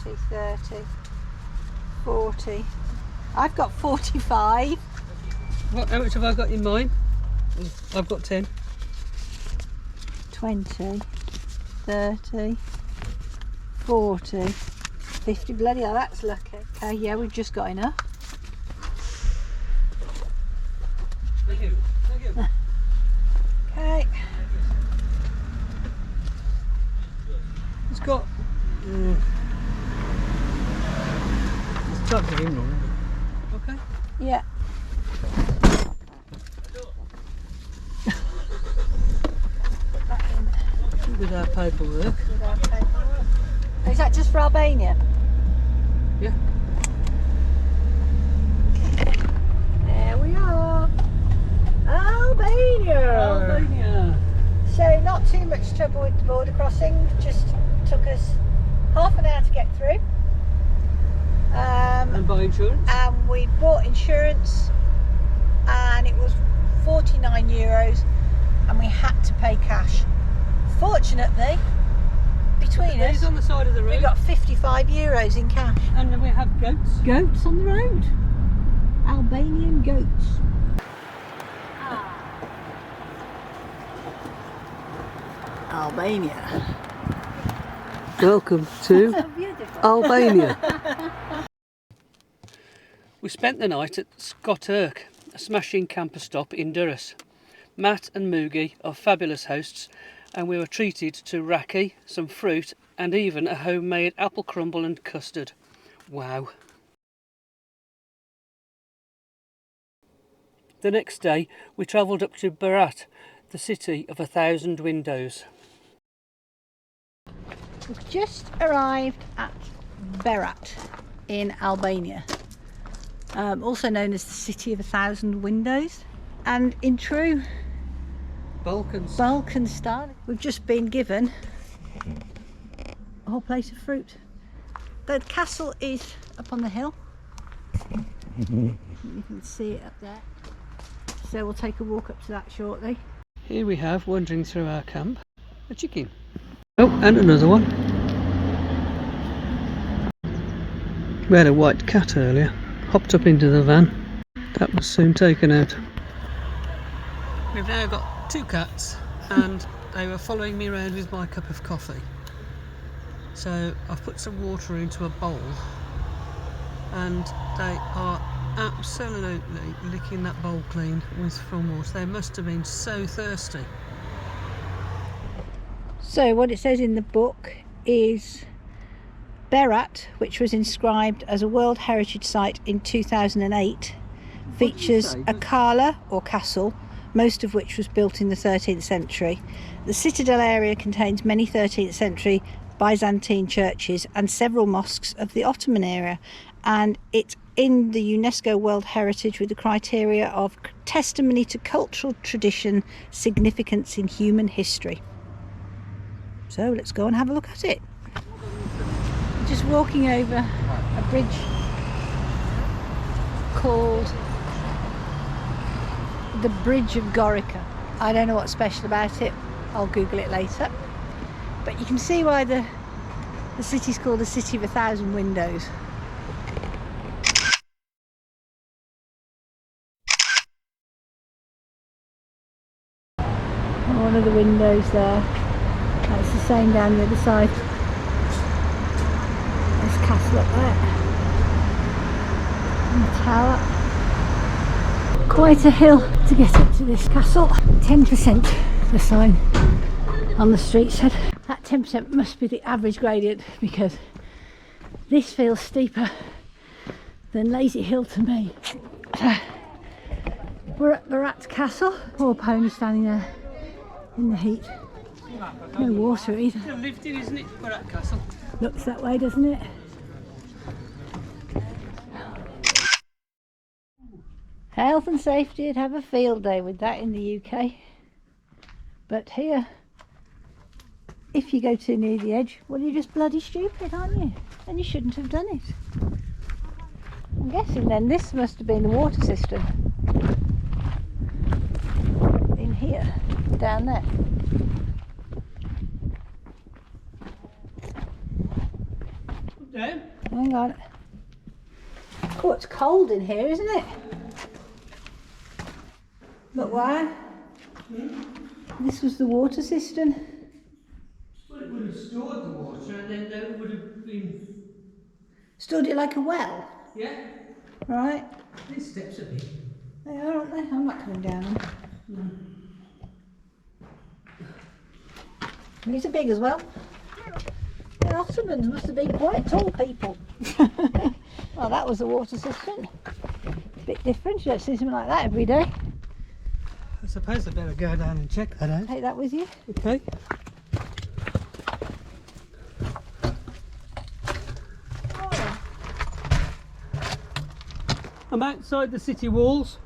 30, 40. I've got 45. What? How much have I got in mine? I've got 10. 20, 30, 40, 50. Bloody hell, that's lucky. Okay, yeah, we've just got enough. Thank you. Thank you. Okay. It's got. It's tucked it in wrong. Okay. Yeah. Put that in With our paperwork. with our paperwork. Is that just for Albania? Yeah. There we are. Albania! Albania. So not too much trouble with the border crossing, just took us half an hour to get through. And buy insurance? And we bought insurance and it was €49 and we had to pay cash. Fortunately, between us, on the side of the road. we got €55 in cash. And then we have goats. Goats on the road. Albanian goats. Albania. Welcome to So beautiful. Albania. We spent the night at Scott Irk, a smashing camper stop in Durrës. Matt and Moogie are fabulous hosts, and we were treated to raki, some fruit, and even a homemade apple crumble and custard. Wow. The next day we travelled up to Berat, the city of 1,000 windows. We've just arrived at Berat in Albania, also known as the city of 1,000 windows, and in true Balkan style, we've just been given a whole plate of fruit. The castle is up on the hill. You can see it up there. So we'll take a walk up to that shortly. Here we have, wandering through our camp, a chicken. Oh, and another one. We had a white cat earlier, hopped up into the van. That was soon taken out. We've now got 2 cats and they were following me around with my cup of coffee. So I've put some water into a bowl and they are absolutely licking that bowl clean from water. They must have been so thirsty. So what it says in the book is Berat, which was inscribed as a World Heritage Site in 2008, features a cala or castle, most of which was built in the 13th century. The citadel area contains many 13th century Byzantine churches and several mosques of the Ottoman era, and it's in the UNESCO World Heritage with the criteria of testimony to cultural tradition, significance in human history. So let's go and have a look at it. Just walking over a bridge called the Bridge of Gorica. I don't know what's special about it, I'll Google it later. But you can see why the city's called the City of 1,000 Windows. One of the windows there. That's the same down the other side. There's a castle up there. And the tower. Quite a hill to get up to this castle. 10% the sign on the street said. That 10% must be the average gradient because this feels steeper than Lazy Hill to me. We're at Berat Castle. Poor pony standing there in the heat. No water either. It's a lifting, isn't it, for that castle? Looks that way, doesn't it? Health and safety would have a field day with that in the UK. But here, if you go too near the edge, well, you're just bloody stupid, aren't you? And you shouldn't have done it. I'm guessing then this must have been the water system in here, down there. Down? Hang on. Oh, it's cold in here, isn't it? But why? This was the water cistern. Well, it would have stored the water and then that would have been... Stored it like a well? Yeah? Right. These steps are big. They are, aren't they? I'm not coming down them. These are big as well. The Ottomans must have been quite tall people. Well, that was the water cistern. A bit different. You don't see something like that every day. I suppose I better go down and check that out. Take that with you. Okay. I'm outside the city walls.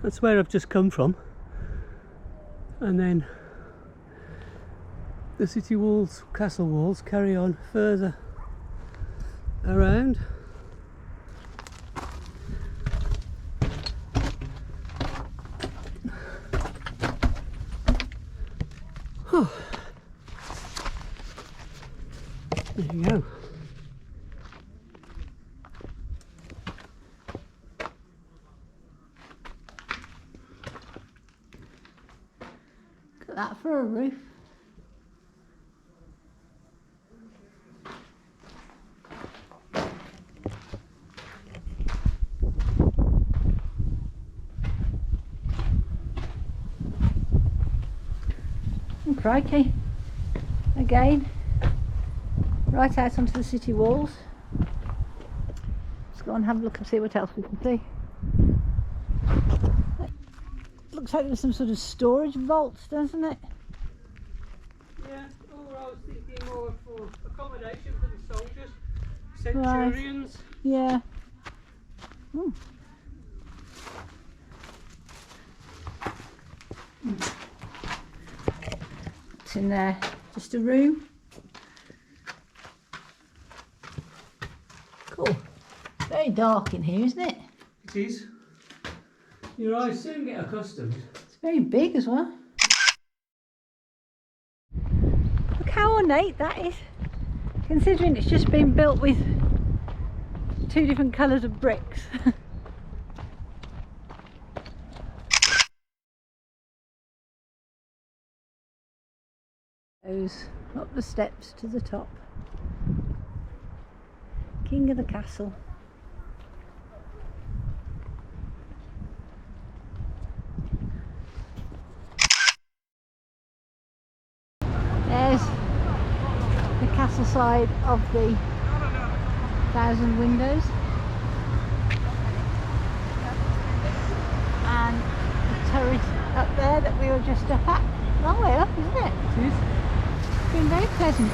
That's where I've just come from. And then the city walls, castle walls, carry on further around. Oh. There you go. Look at that for a roof. Oh, crikey. Again, right out onto the city walls. Let's go and have a look and see what else we can see. Looks like there's some sort of storage vault, doesn't it? Yeah, or I was thinking more for accommodation for the soldiers, centurions. Right. Yeah. Hmm. What's in there? Just a room. Cool. Very dark in here, isn't it? It is. Your eyes soon get accustomed. It's very big as well. Look how ornate that is, considering it's just been built with two different colours of bricks. Goes up the steps to the top. King of the castle. There's the castle side of the 1,000 windows, and the turret up there that we were just up at. Long way up, isn't it? It is. It's been very pleasant.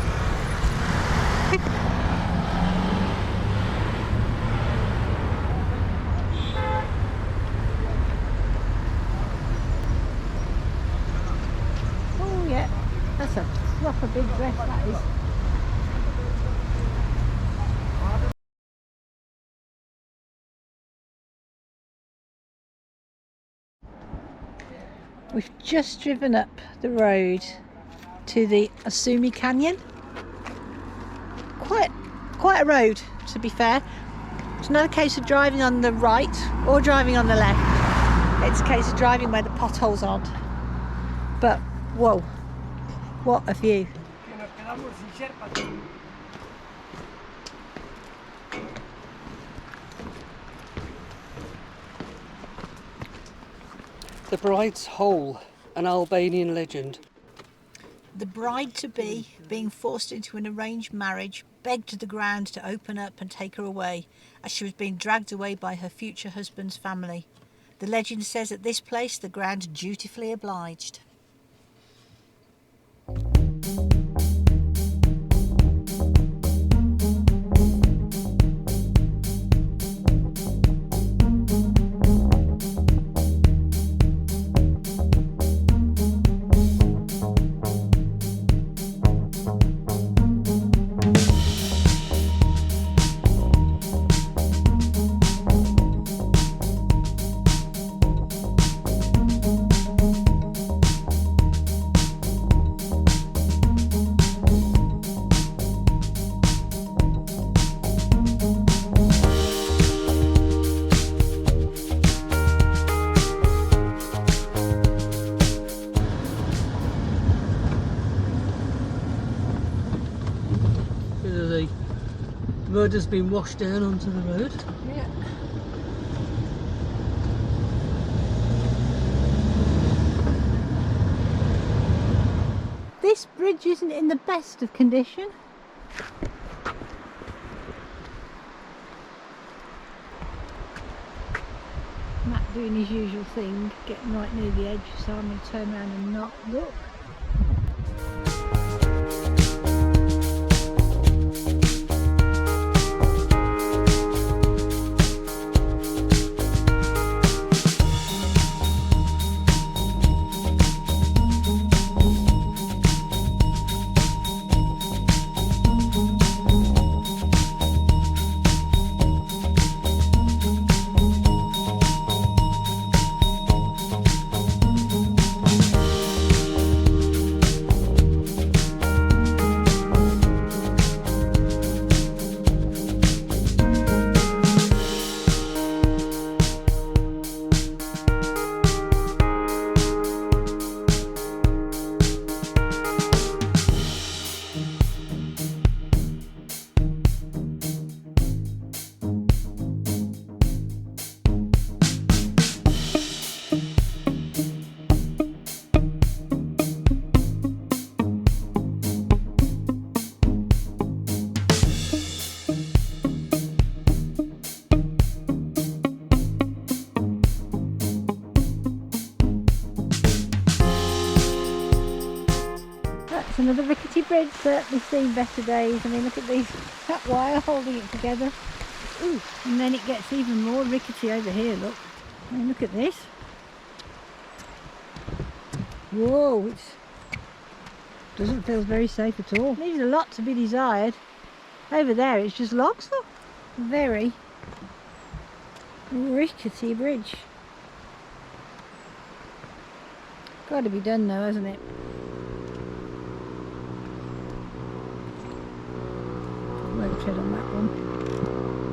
Oh yeah, that's a proper big dress, that is. We've just driven up the road to the Asumi Canyon. Quite a road, to be fair. It's not a case of driving on the right or driving on the left. It's a case of driving where the potholes aren't. But whoa, what a view. The Bride's Hole, an Albanian legend. The bride-to-be, being forced into an arranged marriage, begged the ground to open up and take her away, as she was being dragged away by her future husband's family. The legend says at this place the ground dutifully obliged. mud has been washed down onto the road. Yeah. This bridge isn't in the best of condition. Matt doing his usual thing, getting right near the edge, so I'm going to turn around and not look. Another rickety bridge, but we've seen better days. I mean, look at these, that wire holding it together. Ooh, and then it gets even more rickety over here, look. I mean, look at this. Whoa, it doesn't feel very safe at all. Leaves a lot to be desired. Over there it's just logs, look. Very rickety bridge. Got to be done though, hasn't it? Won't tread on that one.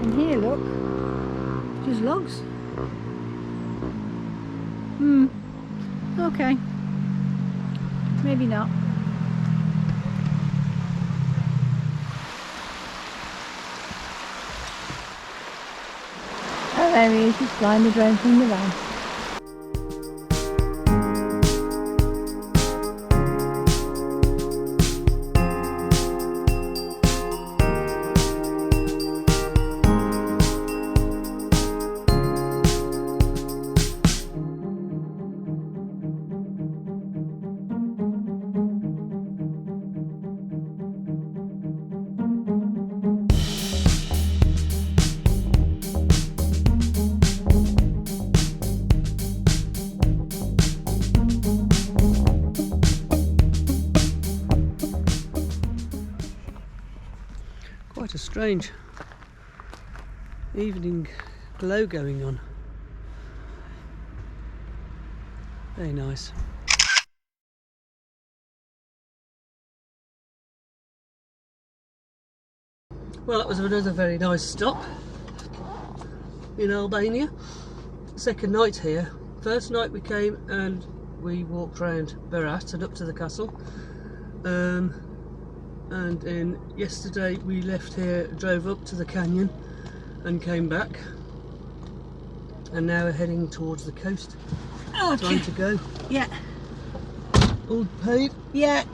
And here, look, just logs. Okay, maybe not. Oh, there he is, he's flying the drone from the van. Quite a strange evening glow going on. Very nice. Well, that was another very nice stop in Albania. Second night here. First night we came and we walked around Berat and up to the castle. And then yesterday we left here, drove up to the canyon and came back, and now we're heading towards the coast. Oh, time to go. Yeah. All paid? Yeah.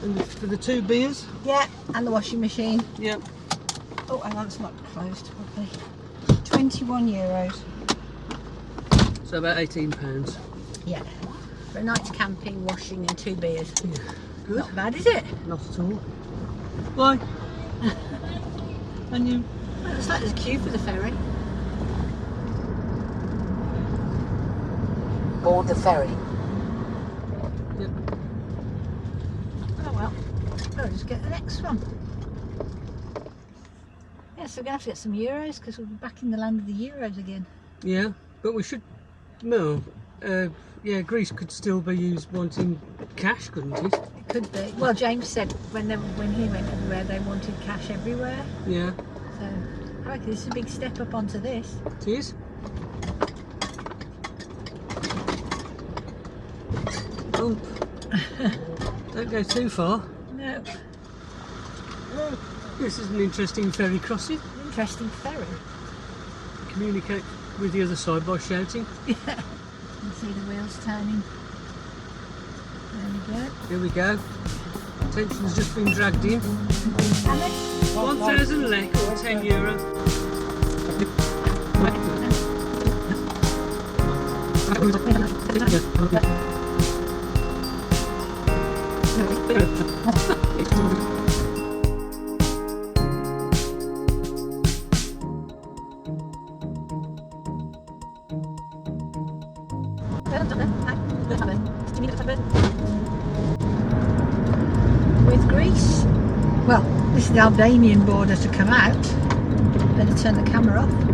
And for the 2 beers? Yeah, and the washing machine. Yeah. Oh, hang on, it's not closed properly. €21. So about £18. Yeah. For a night's camping, washing and 2 beers. Yeah. Good. Not bad, is it? Not at all. Why? And you? Well, it looks like there's a queue for the ferry. Board the ferry. Yep. Oh well, we'll just get the next one. Yeah, so we're going to have to get some euros because we'll be back in the land of the euros again. Yeah, but we should. No. Yeah, Greece could still be used wanting cash, couldn't it? It could be. Well, James said when he went everywhere, they wanted cash everywhere. Yeah. So I reckon this is a big step up onto this. It is. Oh. Don't go too far. No. Oh. This is an interesting ferry crossing. Interesting ferry. Communicate with the other side by shouting. Yeah. You can see the wheels turning. There we go. Here we go. Tension's just been dragged in. How much? 1,000 lek or €10. With Greece. Well, this is the Albanian border to come out. Better turn the camera off.